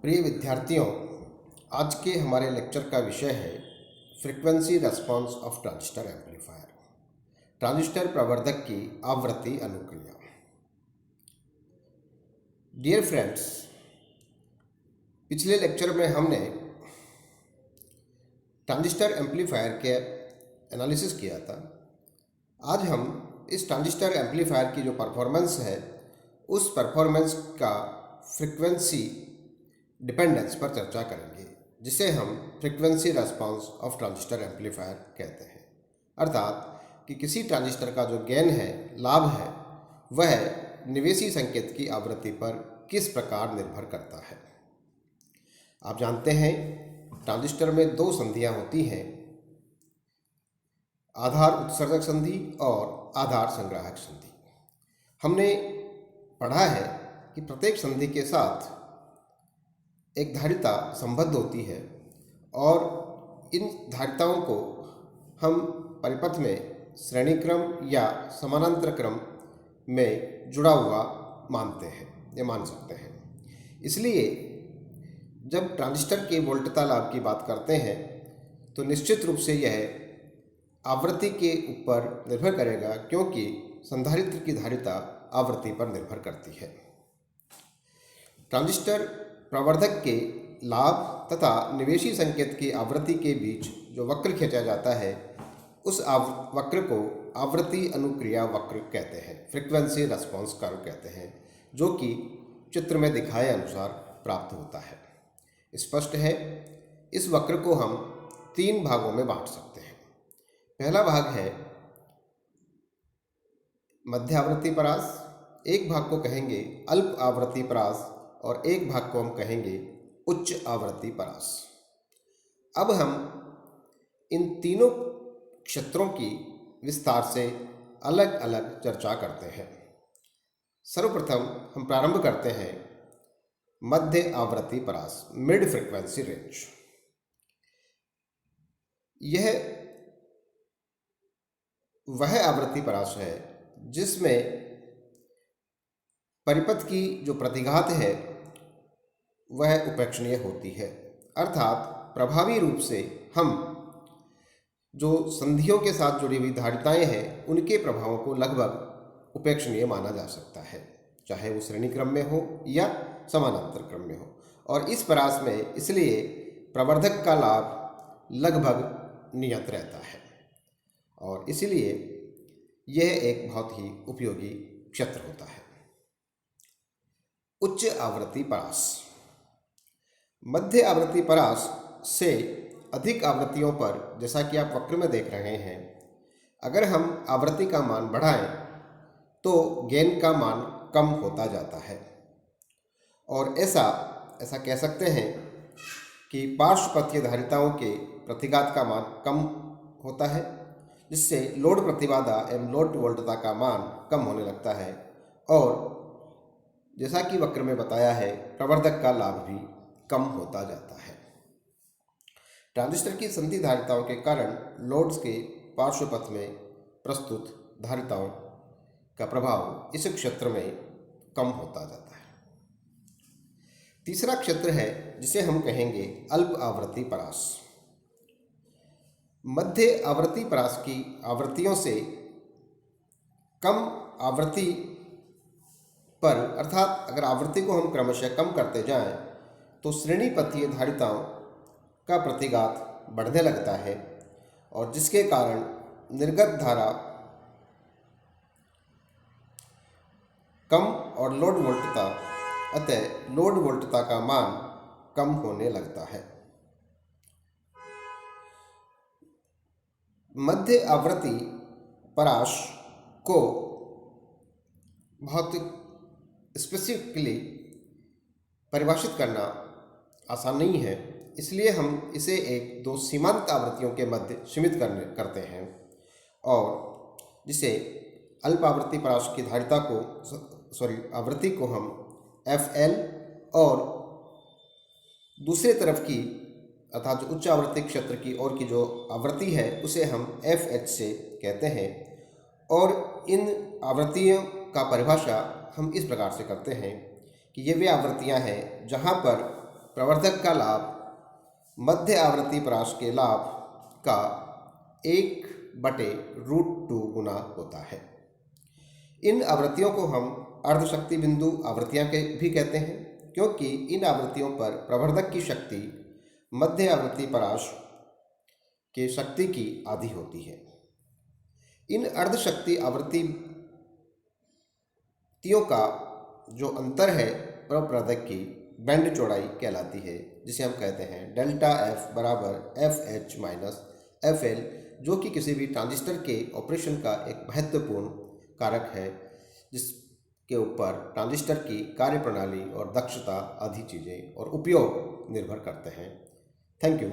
प्रिय विद्यार्थियों, आज के हमारे लेक्चर का विषय है frequency response of transistor amplifier, transistor प्रवर्धक की आवृत्ति अनुक्रिया। डियर फ्रेंड्स, पिछले लेक्चर में हमने ट्रांजिस्टर एम्पलीफायर के एनालिसिस किया था। आज हम इस ट्रांजिस्टर एम्पलीफायर की जो परफॉर्मेंस है उस परफॉर्मेंस का फ्रीक्वेंसी डिपेंडेंस पर चर्चा करेंगे, जिसे हम frequency response of transistor amplifier कहते हैं। अर्थात कि किसी ट्रांजिस्टर का जो गेन है, लाभ है, वह निवेशी संकेत की आवृत्ति पर किस प्रकार निर्भर करता है। आप जानते हैं ट्रांजिस्टर में दो संधियां होती हैं, आधार उत्सर्जक संधि और आधार संग्राहक संधि। हमने पढ़ा है कि प्रत्येक संधि के साथ एक धारिता संबद्ध होती है और इन धारिताओं को हम परिपथ में श्रेणी क्रम या समानांतर क्रम में जुड़ा हुआ मानते हैं या मान सकते हैं। इसलिए जब ट्रांजिस्टर के वोल्टता लाभ की बात करते हैं तो निश्चित रूप से यह आवृत्ति के ऊपर निर्भर करेगा, क्योंकि संधारित्र की धारिता आवृत्ति पर निर्भर करती है। ट्रांजिस्टर प्रवर्धक के लाभ तथा निवेशी संकेत की आवृत्ति के बीच जो वक्र खींचा जाता है, उस वक्र को आवृत्ति अनुक्रिया वक्र कहते हैं, फ्रीक्वेंसी रेस्पॉन्स कर्व कहते हैं, जो कि चित्र में दिखाए अनुसार प्राप्त होता है। स्पष्ट है, इस वक्र को हम तीन भागों में बांट सकते हैं। पहला भाग है मध्य आवृत्ति परास, एक भाग को कहेंगे अल्प आवृत्ति परास और एक भाग को हम कहेंगे उच्च आवृत्ति परास। अब हम इन तीनों क्षेत्रों की विस्तार से अलग अलग चर्चा करते हैं। सर्वप्रथम हम प्रारंभ करते हैं मध्य आवृत्ति परास, मिड फ्रीक्वेंसी रेंज। यह वह आवृत्ति परास है जिसमें परिपथ की जो प्रतिघात है वह उपेक्षणीय होती है। अर्थात प्रभावी रूप से हम जो संधियों के साथ जुड़ी हुई धारिताएं हैं उनके प्रभावों को लगभग उपेक्षणीय माना जा सकता है, चाहे वो श्रेणी क्रम में हो या समानांतर क्रम में हो। और इस परास में इसलिए प्रवर्धक का लाभ लगभग नियत रहता है और इसलिए यह एक बहुत ही उपयोगी क्षेत्र होता है। उच्च आवृत्ति परास, मध्य आवृत्ति परास से अधिक आवृत्तियों पर, जैसा कि आप वक्र में देख रहे हैं, अगर हम आवृत्ति का मान बढ़ाएं तो गेन का मान कम होता जाता है। और ऐसा कह सकते हैं कि पार्श्वपथीय धारिताओं के प्रतिघात का मान कम होता है, जिससे लोड प्रतिबाधा एवं लोड वोल्टता का मान कम होने लगता है। और जैसा कि वक्र में बताया है, प्रवर्धक का लाभ भी कम होता जाता है। ट्रांजिस्टर की संधि धारिताओं के कारण लोड्स के पार्श्वपथ में प्रस्तुत धारिताओं का प्रभाव इस क्षेत्र में कम होता जाता है। तीसरा क्षेत्र है जिसे हम कहेंगे अल्प आवृत्ति परास। मध्य आवृत्ति परास की आवृत्तियों से कम आवृत्ति पर, अर्थात अगर आवृत्ति को हम क्रमशः कम करते जाएं तो श्रेणी पथीय धारिताओं का प्रतिघात बढ़ने लगता है और जिसके कारण निर्गत धारा कम और लोड वोल्टता, अतः लोड वोल्टता का मान कम होने लगता है। मध्य आवृत्ति परास को बहुत स्पेसिफिकली परिभाषित करना आसान नहीं है, इसलिए हम इसे एक दो सीमांत आवृत्तियों के मध्य सीमित करते हैं और जिसे अल्प आवृत्ति परास की धारिता को आवृत्ति को हम FL और दूसरे तरफ की अर्थात जो उच्च आवृत्ति क्षेत्र की ओर की जो आवृत्ति है उसे हम FH से कहते हैं। और इन आवृत्तियों का परिभाषा हम इस प्रकार से करते हैं कि ये वे आवृत्तियां हैं जहां पर प्रवर्धक का लाभ मध्य आवृत्ति परास के लाभ का 1/√2 गुना होता है। इन आवृत्तियों को हम अर्धशक्ति बिंदु आवृत्तियां भी कहते हैं, क्योंकि इन आवृत्तियों पर प्रवर्धक की शक्ति मध्य आवृत्ति परास के शक्ति की आधी होती है। इन अर्धशक्ति आवृत्तियों का जो अंतर है प्रवर्धक की बैंड चौड़ाई कहलाती है, जिसे हम कहते हैं डेल्टा F बराबर FH माइनस FL, जो कि किसी भी ट्रांजिस्टर के ऑपरेशन का एक महत्वपूर्ण कारक है, जिसके ऊपर ट्रांजिस्टर की कार्यप्रणाली और दक्षता आदि चीज़ें और उपयोग निर्भर करते हैं। Thank you.